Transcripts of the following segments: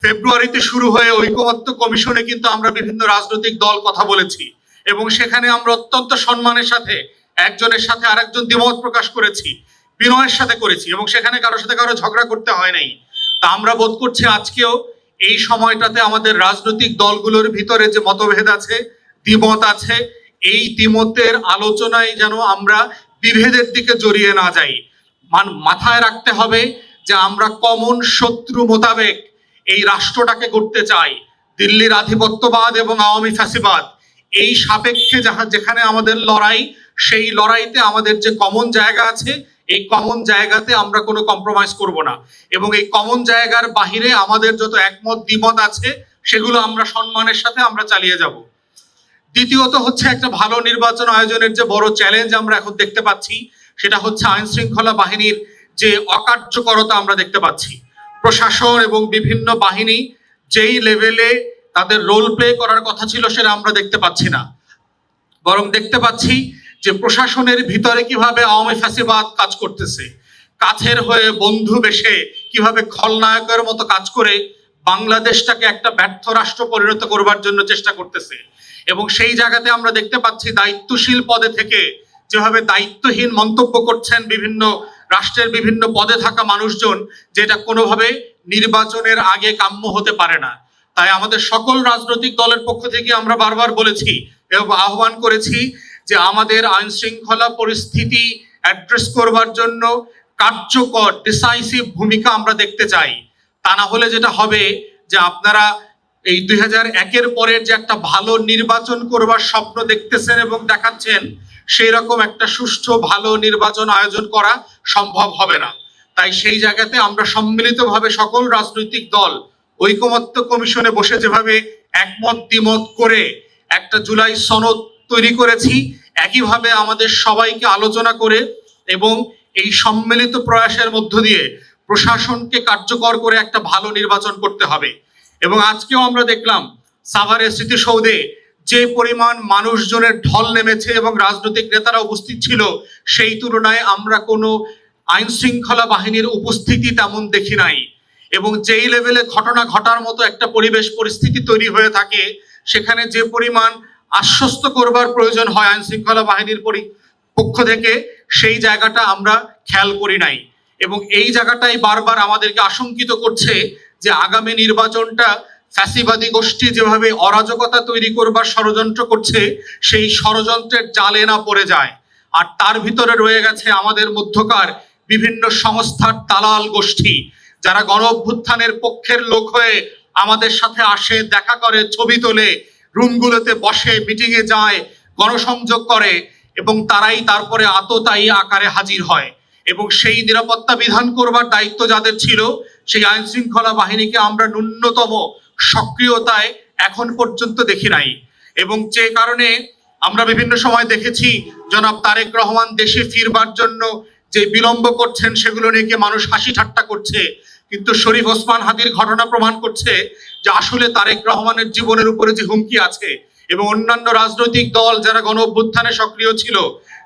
ফেব্রুয়ারিতে শুরু হয়ে ঐকমত্য কমিশনে কিন্তু আমরা বিভিন্ন রাজনৈতিক দল কথা বলেছি এবং সেখানে আমরা অত্যন্ত সম্মানের সাথে একজনের সাথে আরেকজন দ্বিমত প্রকাশ করেছি, বিনয়ের সাথে করেছি এবং সেখানে কারোর সাথে কারো ঝগড়া করতে হয় নাই। তা আমরা বোধ করছি আজকেও এই সময়টাতে আমাদের রাজনৈতিক দলগুলোর ভিতরে যে মতভেদ আছে, দ্বিমত আছে, এই দ্বিমতের আলোচনায় যেন আমরা বিভেদের দিকে জড়িয়ে না যাই। মাথায় রাখতে হবে যে আমরা কমন শত্রু মোতাবেক এই রাষ্ট্রটাকে গড়তে চাই। দিল্লির আধিপত্যবাদ এবং আওয়ামী ফ্যাসিবাদ এই সাপেক্ষে যেখানে আমাদের লড়াই, সেই লড়াইতে আমাদের যে কমন জায়গা আছে, এই কমন জায়গাতে আমরা কোনো কম্প্রোমাইজ করব না এবং এই কমন জায়গার বাহিরে আমাদের যত একমত দ্বিমত আছে সেগুলো আমরা সম্মানের সাথে আমরা চালিয়ে যাব। দ্বিতীয়ত হচ্ছে একটা ভালো নির্বাচন আয়োজনের যে বড় চ্যালেঞ্জ আমরা এখন দেখতে পাচ্ছি সেটা হচ্ছে আইন শৃঙ্খলা বাহিনীর যে অকার্যকরতা আমরা দেখতে পাচ্ছি। প্রশাসন এবং বিভিন্ন বাহিনী যেই লেভেলে তাদের রোল প্লে করার কথা ছিল সেটা আমরা দেখতে পাচ্ছি না, বরং দেখতে পাচ্ছি যে প্রশাসনের ভিতরে কিভাবে আওয়ামী ফ্যাসিবাদ কাজ করতেছে, কাছের হয়ে বন্ধু বেশে কিভাবে খলনায়কের মতো কাজ করে বাংলাদেশটাকে একটা ব্যর্থ রাষ্ট্র পরিণত করবার জন্য চেষ্টা করতেছে। এবং সেই জায়গাতে আমরা দেখতে পাচ্ছি দায়িত্বশীল পদে থেকে যেভাবে দায়িত্বহীন মন্তব্য করছেন বিভিন্ন রাষ্ট্রের বিভিন্ন পদে থাকা মানুষজন, যেটা কোনোভাবে নির্বাচনের আগে কাম্য হতে পারে না। তাই আমাদের সকল রাজনৈতিক দলের পক্ষ থেকে আমরা বারবার বলেছি এবং আহ্বান করেছি যে আমাদের আইন শৃঙ্খলা পরিস্থিতি অ্যাড্রেস করবার জন্য কার্যকর ডিসাইসিভ ভূমিকা আমরা দেখতে চাই। তা না হলে যেটা হবে যে আপনারা এই 2001-এর পরের যে একটা ভালো নির্বাচন করবার স্বপ্ন দেখতেছেন এবং দেখাচ্ছেন, সেই রকম একটা সুষ্ঠু ভালো নির্বাচন আয়োজন করা সম্ভব হবে না। তাই সেই জায়গাতে আমরা সম্মিলিতভাবে সকল রাজনৈতিক দল ঐকমত্য কমিশনে বসে যেভাবে একমত দ্বিমত করে একটা জুলাই সনদ তৈরি করেছি, একইভাবে আমাদের সবাইকে আলোচনা করে এবং এই সম্মিলিত প্রয়াসের মধ্য দিয়ে প্রশাসনকে কার্যকর করে একটা ভালো নির্বাচন করতে হবে। এবং আজকেও আমরা দেখলাম সাভারের স্মৃতিসৌধে যে পরিমাণ মানুষজনের ঢল নেমেছে এবং রাজনৈতিক নেতারা উপস্থিত ছিল, সেই তুলনায় আমরা কোনো আইন শৃঙ্খলা বাহিনীর উপস্থিতি তেমন দেখি নাই। এবং যেই লেভেলে ঘটনা ঘটার মতো একটা পরিবেশ পরিস্থিতি তৈরি হয়ে থাকে, সেখানে যে পরিমাণ আশ্বস্ত করবার প্রয়োজন হয় আইন শৃঙ্খলা বাহিনীর পক্ষ থেকে, সেই জায়গাটা আমরা খেয়াল করি নাই। এবং এই জায়গাটাই বারবার আমাদেরকে আশঙ্কিত করছে যে আগামী নির্বাচনটা ফ্যাসিবাদী গোষ্ঠী যেভাবে অরাজকতা তৈরি করবার ষড়যন্ত্র করছে, সেই ষড়যন্ত্রের জালে না পড়ে যায়। আর তার ভিতরে রয়ে গেছে আমাদের মধ্যকার বিভিন্ন সংস্থার দালাল গোষ্ঠী, যারা গণ অভ্যুত্থানের পক্ষের লোক হয়ে আমাদের সাথে আসে, দেখা করে, ছবি তোলে, রুমগুলোতে বসে, মিটিংয়ে যায়, গণসংযোগ করে এবং তারাই তারপরে আততায়ী আকারে হাজির হয়। এবং সেই নিরাপত্তা বিধান করবার দায়িত্ব যাদের ছিল, সেই আইন শৃঙ্খলা বাহিনীকে আমরা ন্যূনতম সক্রিয়তায় এখন পর্যন্ত দেখি নাই। এবং যে কারণে আমরা বিভিন্ন সময় দেখেছি জনাব তারেক রহমান দেশে ফিরবার জন্য যে বিলম্ব করছেন, সেগুলো নিয়ে মানুষ হাসি ঠাট্টা করছে, কিন্তু শরীফ ওসমান হাদির ঘটনা প্রমাণ করছে যে আসলে তারেক রহমানের জীবনের উপরে যে হুমকি আছে এবং অন্যান্য রাজনৈতিক দল যারা গণ অভ্যুত্থানে সক্রিয় ছিল,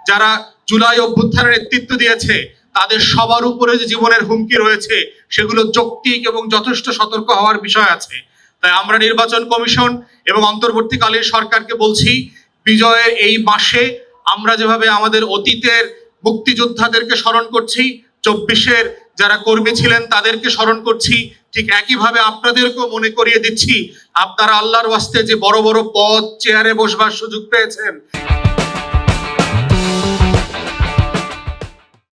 যারা জুলাই অভ্যুত্থানের নেতৃত্ব দিয়েছে, তাদের সবার উপরে যে জীবনের হুমকি রয়েছে, সেগুলো যৌক্তিক এবং যথেষ্ট সতর্ক হওয়ার বিষয় আছে। তাই আমরা নির্বাচন কমিশন এবং অন্তর্বর্তীকালীন সরকারকে বলছি, বিজয়ের এই মাসে আমরা যেভাবে আমাদের অতীতের মুক্তিযোদ্ধাদেরকে স্মরণ করছি, 24-এর যারা কর্মী ছিলেন তাদেরকে স্মরণ করছি, ঠিক একইভাবে আপনাদেরকেও মনে করিয়ে দিচ্ছি, আপনারা আল্লাহর ওয়াস্তে যে বড় বড় পদ চেয়ারে বসবার সুযোগ পেয়েছেন,